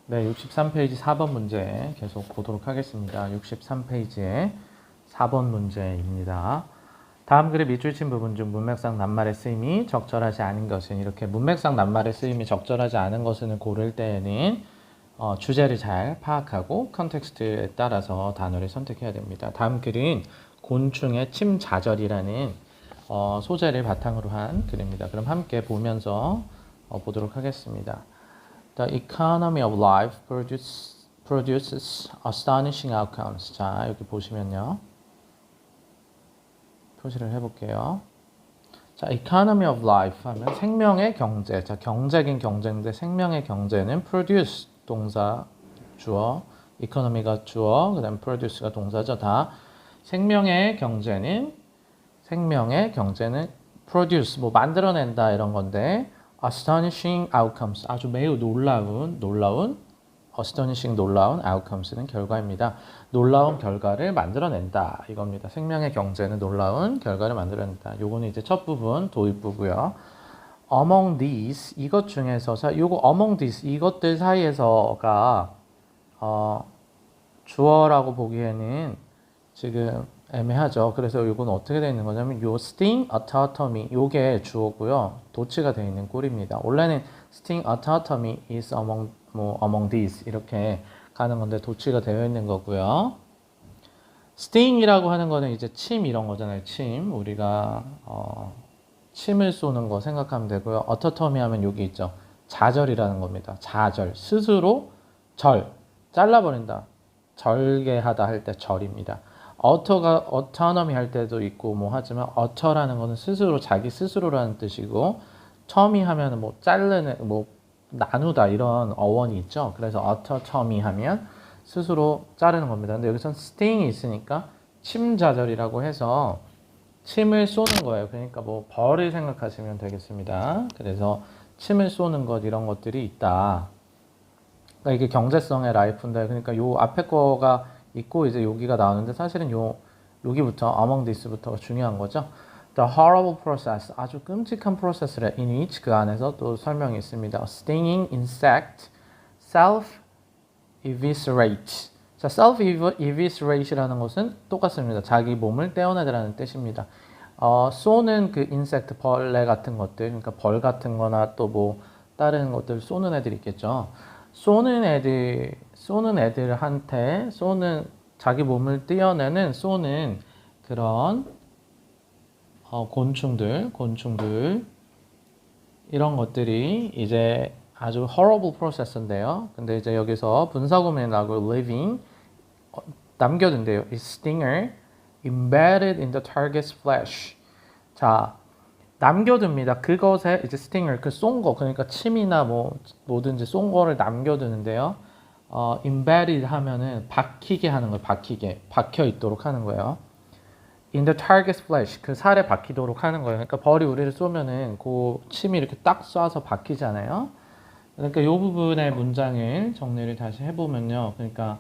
네, 63페이지 4번 문제 계속 보도록 하겠습니다. 63페이지의 4번 문제입니다. 다음 글의 밑줄 친 부분 중 문맥상 낱말의 쓰임이 적절하지 않은 것은, 이렇게 문맥상 낱말의 쓰임이 적절하지 않은 것을 고를 때에는 주제를 잘 파악하고 컨텍스트에 따라서 단어를 선택해야 됩니다. 다음 글은 곤충의 침자절이라는 소재를 바탕으로 한 글입니다. 그럼 함께 보면서 보도록 하겠습니다. The economy of life produces astonishing outcomes. 자, 여기 보시면요. 표시를 해볼게요. 자, economy of life 하면 생명의 경제. 자, 경제긴 경제인데 생명의 경제는 produce 동사 주어, economy가 주어, 그 다음에 produce가 동사죠. 다 생명의 경제는 produce, 뭐 만들어낸다 이런 건데 astonishing outcomes, 아주 매우 놀라운 astonishing 놀라운 outcomes는 결과입니다. 놀라운 결과를 만들어낸다 이겁니다. 생명의 경제는 놀라운 결과를 만들어낸다. 요거는 이제 첫 부분 도입부고요. among these, 이것 중에서 요거 among these, 이것들 사이에서가 주어라고 보기에는 지금 애매하죠. 그래서 이건 어떻게 되어 있는 거냐면 요 sting, autotomy 요게 주어고요. 도치가 되어 있는 꼴입니다. 원래는 sting, autotomy is among these 이렇게 가는 건데 도치가 되어 있는 거고요. sting이라고 하는 거는 이제 침 이런 거잖아요. 침 우리가 침을 쏘는 거 생각하면 되고요. autotomy 하면 여기 있죠. 자절이라는 겁니다. 자절 스스로 잘라버린다. 절개하다 할 때 절입니다. autonomy 할 때도 있고 뭐 하지만 auto라는 거는 스스로 자기 스스로라는 뜻이고 tommy 하면은 뭐 자르는 뭐 나누다 이런 어원이 있죠. 그래서 autotomy 하면 스스로 자르는 겁니다. 근데 여기선 sting이 있으니까 침자절이라고 해서 침을 쏘는 거예요. 그러니까 뭐 벌을 생각하시면 되겠습니다. 그래서 침을 쏘는 것 이런 것들이 있다. 그러니까 이게 경제성의 라이프인데, 그러니까 요 앞에 거가 있고 이제 여기가 나오는데 사실은 여기부터 among this부터가 중요한 거죠. The horrible process, 아주 끔찍한 프로세스래. in which, 그 안에서 또 설명이 있습니다. A stinging insect self-eviscerate. 자, self-eviscerate라는 것은 똑같습니다. 자기 몸을 떼어내라는 뜻입니다. 쏘는 그 인섹트, 벌레 같은 것들, 그러니까 벌 같은 거나 또 뭐 다른 것들 쏘는 애들 있겠죠. 쏘는 애들한테 자기 몸을 떼어내는 쏘는 그런 곤충들 이런 것들이 이제 아주 horrible process인데요. 근데 이제 여기서 분사구문이 나오고 living 남겨둔대요. Is stinger embedded in the target's flesh. 자, 남겨둡니다. 그것에 이제 stinger, 그 쏜 거, 그러니까 침이나 뭐든지 쏜 거를 남겨두는데요. embedded 하면은 박히게 하는 거예요. 박혀 있도록 하는 거예요. in the target's flesh, 그 살에 박히도록 하는 거예요. 그러니까 벌이 우리를 쏘면은 그 침이 이렇게 딱 쏴서 박히잖아요. 그러니까 이 부분의 문장을 정리를 다시 해보면요. 그러니까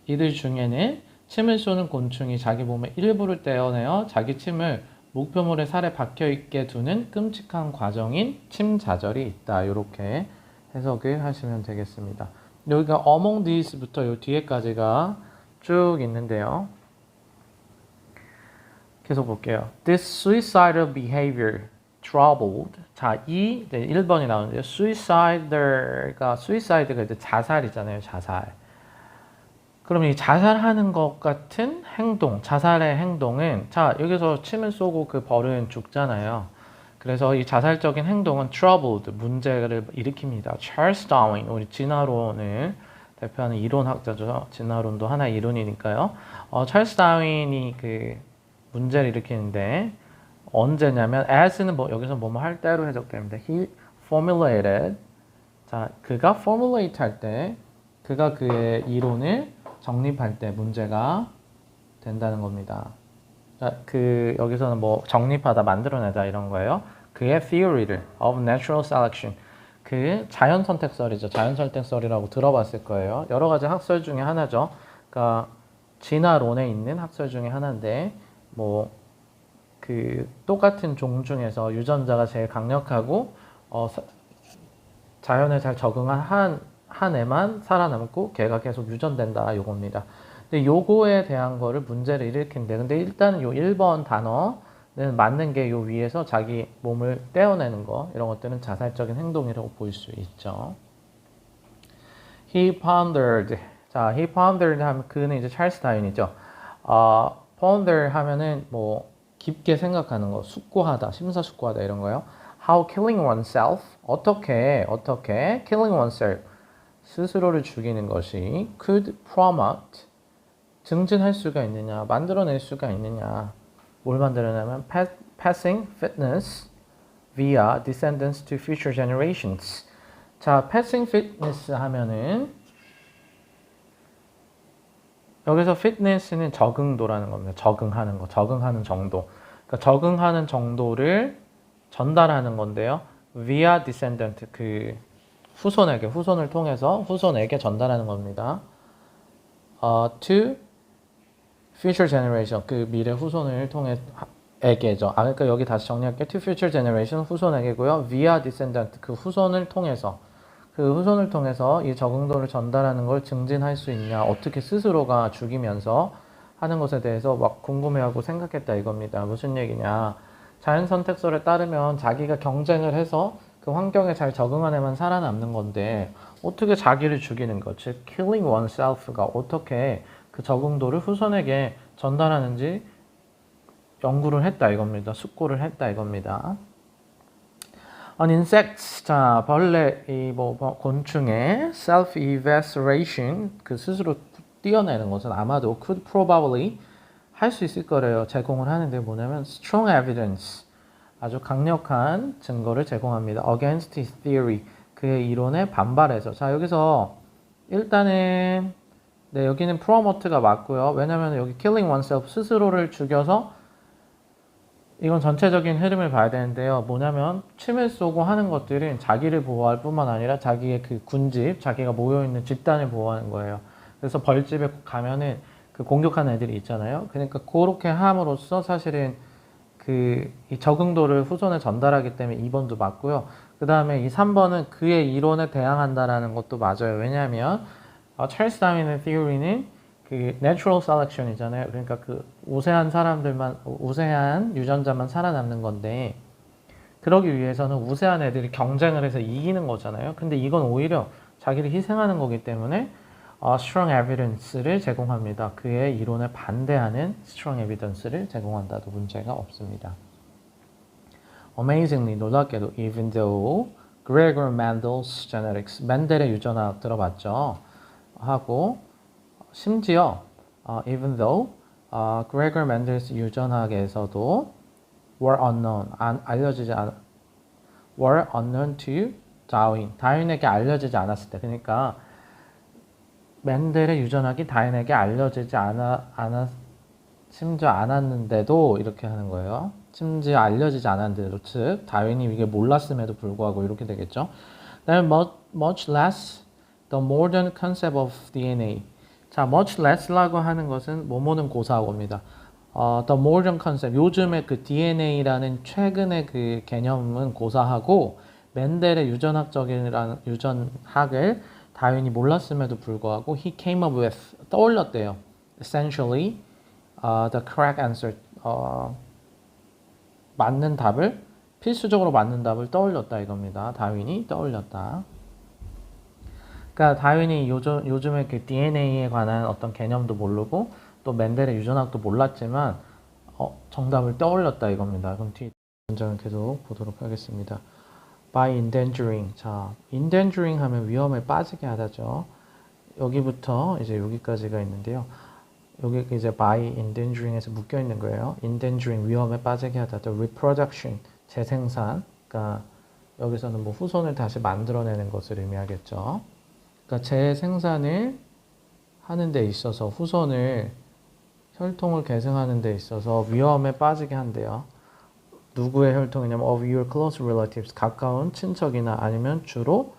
이들 중에는 침을 쏘는 곤충이 자기 몸의 일부를 떼어내어 자기 침을 목표물의 살에 박혀있게 두는 끔찍한 과정인 침자절이 있다. 이렇게 해석을 하시면 되겠습니다. 여기가 among these부터 요 뒤에까지가 쭉 있는데요. 계속 볼게요. This suicidal behavior troubled. 자, 1번이 나오는데요. suicide가 이제 자살이잖아요. 자살. 그럼 이 자살하는 것 같은 행동, 자살의 행동은, 자, 여기서 침을 쏘고 그 벌은 죽잖아요. 그래서 이 자살적인 행동은 troubled, 문제를 일으킵니다. 찰스 다윈, 우리 진화론을 대표하는 이론학자죠. 진화론도 하나의 이론이니까요. 찰스 다윈이 그 문제를 일으키는데 언제냐면 as는 여기서 뭐뭐 할 때로 해석됩니다. He formulated, 자, 그가 formulate 할 때, 그가 그의 이론을 정립할 때 문제가 된다는 겁니다. 자, 여기서는 정립하다, 만들어내다 이런 거예요. 그의 theory를 of natural selection, 그 자연 선택설이죠. 자연 선택설이라고 들어봤을 거예요. 여러 가지 학설 중에 하나죠. 그러니까 진화론에 있는 학설 중에 하나인데 그 똑같은 종 중에서 유전자가 제일 강력하고 자연에 잘 적응한 한 애만 살아남고 걔가 계속 유전된다 요겁니다. 근데 요거에 대한 거를 문제를 일으킨대. 근데 일단 요 1번 단어는 맞는 게 요 위에서 자기 몸을 떼어내는 거 이런 것들은 자살적인 행동이라고 볼 수 있죠. He pondered. 자, he pondered 하면 그는 이제 찰스 다윈이죠. ponder 하면은 뭐 깊게 생각하는 거, 숙고하다, 심사숙고하다 이런 거요. How killing oneself, 어떻게 killing oneself, 스스로를 죽이는 것이 could promote, 증진할 수가 있느냐, 만들어낼 수가 있느냐. 뭘 만들어내면 passing fitness via descendants to future generations. 자, passing fitness 하면은 여기서 fitness는 적응도라는 겁니다. 적응하는 거, 적응하는 정도. 그러니까 적응하는 정도를 전달하는 건데요. via descendant, 그 후손을 통해서 후손에게 전달하는 겁니다. to future generation, 그 미래 후손을 통해 에게죠. 그러니까 여기 다시 정리할게요. to future generation, 후손에게고요. via descendant, 그 후손을 통해서 이 적응도를 전달하는 걸 증진할 수 있냐, 어떻게 스스로가 죽이면서 하는 것에 대해서 막 궁금해하고 생각했다 이겁니다. 무슨 얘기냐. 자연 선택설에 따르면 자기가 경쟁을 해서 그 환경에 잘 적응한 애만 살아남는 건데 어떻게 자기를 죽이는 것, 즉 killing oneself가 어떻게 그 적응도를 후손에게 전달하는지 연구를 했다 이겁니다. 숙고를 했다 이겁니다. On insects, 자 벌레, 곤충의 self-evisceration, 그 스스로 띄어내는 것은 아마도 could probably 할 수 있을 거래요. 제공을 하는데 뭐냐면 strong evidence, 아주 강력한 증거를 제공합니다. against his theory, 그의 이론에 반발해서. 자 여기서 일단은 네 여기는 promote가 맞고요. 왜냐면 여기 killing oneself, 스스로를 죽여서, 이건 전체적인 흐름을 봐야 되는데요. 뭐냐면 침을 쏘고 하는 것들은 자기를 보호할 뿐만 아니라 자기의 그 군집, 자기가 모여있는 집단을 보호하는 거예요. 그래서 벌집에 가면은 그 공격하는 애들이 있잖아요. 그러니까 그렇게 함으로써 사실은 이 적응도를 후손에 전달하기 때문에 2번도 맞고요. 그 다음에 이 3번은 그의 이론에 대항한다라는 것도 맞아요. 왜냐하면 찰스 다윈의 theory는 그 natural selection이잖아요. 그러니까 그 우세한 유전자만 살아남는 건데, 그러기 위해서는 우세한 애들이 경쟁을 해서 이기는 거잖아요. 근데 이건 오히려 자기를 희생하는 거기 때문에 strong evidence를 제공합니다. 그의 이론에 반대하는 strong evidence를 제공한다도 문제가 없습니다. Amazingly, 놀랍게도 even though Gregor Mendel's genetics, 멘델의 유전학 들어봤죠? 하고 심지어 even though Gregor Mendel's 유전학에서도 were unknown, were unknown to Darwin, 다윈에게 알려지지 않았을 때, 그러니까 멘델의 유전학이 다윈에게 알려지지 심지어 않았는데도 이렇게 하는 거예요. 심지어 알려지지 않았는데도, 즉 다윈이 이게 몰랐음에도 불구하고 이렇게 되겠죠. 그다음에 much less the modern concept of DNA. 자, much less라고 하는 것은 뭐뭐는 고사하고입니다. the modern concept, 요즘의 그 DNA라는 최근의 그 개념은 고사하고, 멘델의 유전학을 다윈이 몰랐음에도 불구하고 he came up with, 떠올렸대요. essentially the correct answer, 필수적으로 맞는 답을 떠올렸다 이겁니다. 다윈이 떠올렸다. 그러니까 다윈이 요즘에 그 DNA에 관한 어떤 개념도 모르고 또 멘델의 유전학도 몰랐지만 정답을 떠올렸다 이겁니다. 그럼 뒤에 문장을 계속 보도록 하겠습니다. By endangering. 자, endangering 하면 위험에 빠지게 하다죠. 여기부터 이제 여기까지가 있는데요. 여기 이제 by endangering에서 묶여 있는 거예요. endangering, 위험에 빠지게 하다. 또 reproduction, 재생산. 그러니까 여기서는 뭐 후손을 다시 만들어내는 것을 의미하겠죠. 그러니까 재생산을 하는 데 있어서, 혈통을 계승하는 데 있어서 위험에 빠지게 한대요. 누구의 혈통이냐면 of your close relatives, 가까운 친척이나 아니면 주로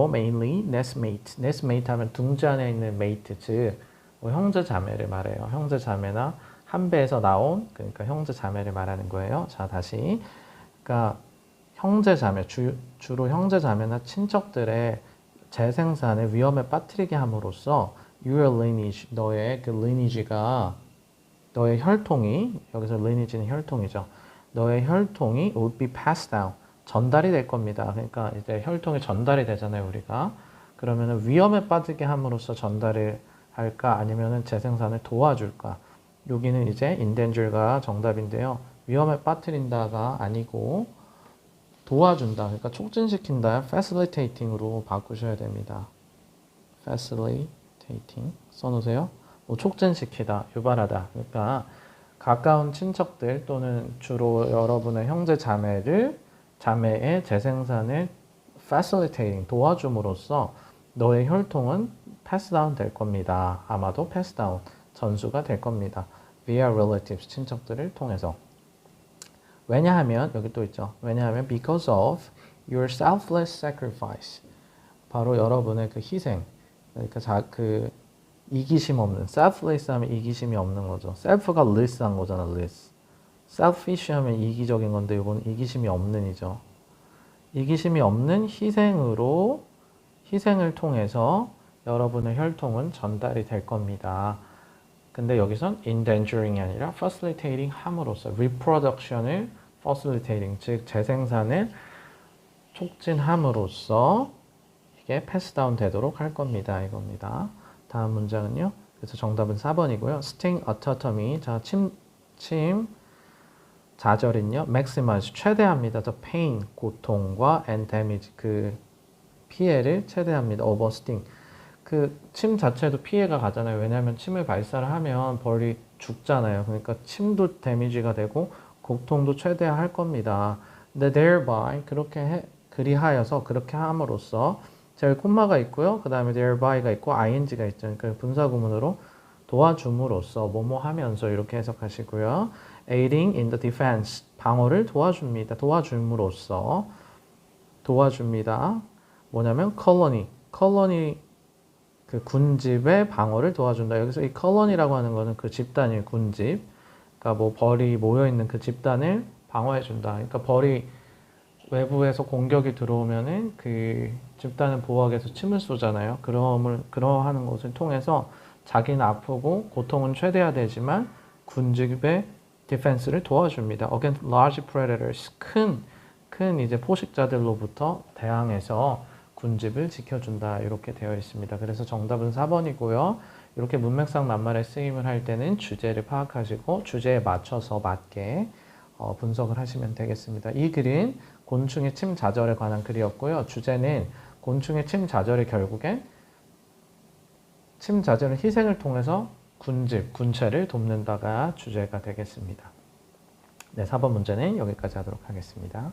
mainly nestmate 하면 둥지 안에 있는 mate, 즉 형제 자매를 말해요. 형제 자매나 한 배에서 나온, 그러니까 형제 자매를 말하는 거예요. 자, 다시. 그러니까 형제 자매, 주로 형제 자매나 친척들의 재생산을 위험에 빠뜨리게 함으로써 your lineage, 너의 그 lineage가 너의 혈통이 여기서 lineage는 혈통이죠. 너의 혈통이 would be passed down. 전달이 될 겁니다. 그러니까 이제 혈통이 전달이 되잖아요, 우리가. 그러면은 위험에 빠지게 함으로써 전달을 할까 아니면은 재생산을 도와줄까? 여기는 이제 endanger가 정답인데요. 위험에 빠뜨린다가 아니고 도와준다. 그러니까 촉진시킨다. facilitating으로 바꾸셔야 됩니다. facilitating 써놓으세요. 뭐 촉진시키다, 유발하다. 그러니까 가까운 친척들 또는 주로 여러분의 형제 자매의 재생산을 facilitating 도와줌으로써 너의 혈통은 pass down 될 겁니다. 아마도 pass down 전수가 될 겁니다. via relatives 친척들을 통해서. 왜냐하면 여기 또 있죠. 왜냐하면 because of your selfless sacrifice. 바로 여러분의 그 희생. 그러니까 그 이기심 없는 selfless 하면 이기심이 없는 거죠. self가 less 한 거잖아. less. selfish 하면 이기적인 건데 이건 이기심이 없는이죠. 이기심이 없는 희생을 통해서 여러분의 혈통은 전달이 될 겁니다. 근데 여기선 endangering이 아니라 facilitating 함으로써 reproduction을 facilitating 즉 재생산을 촉진함으로써 이게 pass down 되도록 할 겁니다. 이겁니다. 다음 문장은요. 그래서 정답은 4번이고요. sting autotomy 자 침 좌절은요. maximize 최대합니다. the pain 고통과 and damage 그 피해를 최대합니다. over sting 그 침 자체도 피해가 가잖아요. 왜냐하면 침을 발사를 하면 벌이 죽잖아요. 그러니까 침도 데미지가 되고 고통도 최대화할 겁니다. 근데 thereby 그리하여서 그렇게 함으로써 제일 콤마가 있고요. 그 다음에 therby가 있고 ing가 있죠. 그러니까 분사구문으로 도와줌으로써 뭐뭐 하면서 이렇게 해석하시고요. aiding in the defense 방어를 도와줍니다. 도와줍니다. 뭐냐면 colony 그 군집의 방어를 도와준다. 여기서 이 colony라고 하는 거는 그 집단일 군집. 그러니까 뭐 벌이 모여 있는 그 집단을 방어해 준다. 그러니까 벌이 외부에서 공격이 들어오면은 그 집단을 보호하기 위해서 침을 쏘잖아요. 그러하는 것을 통해서 자기는 아프고 고통은 최대화되지만 군집의 디펜스를 도와줍니다. Against large predators 큰 이제 포식자들로부터 대항해서 군집을 지켜준다. 이렇게 되어 있습니다. 그래서 정답은 4번이고요. 이렇게 문맥상 낱말의 쓰임을 할 때는 주제를 파악하시고 주제에 맞게 분석을 하시면 되겠습니다. 이 글은 곤충의 침 좌절에 관한 글이었고요. 주제는 곤충의 침 좌절이 결국엔 침 좌절은 희생을 통해서 군체를 돕는다가 주제가 되겠습니다. 네, 4번 문제는 여기까지 하도록 하겠습니다.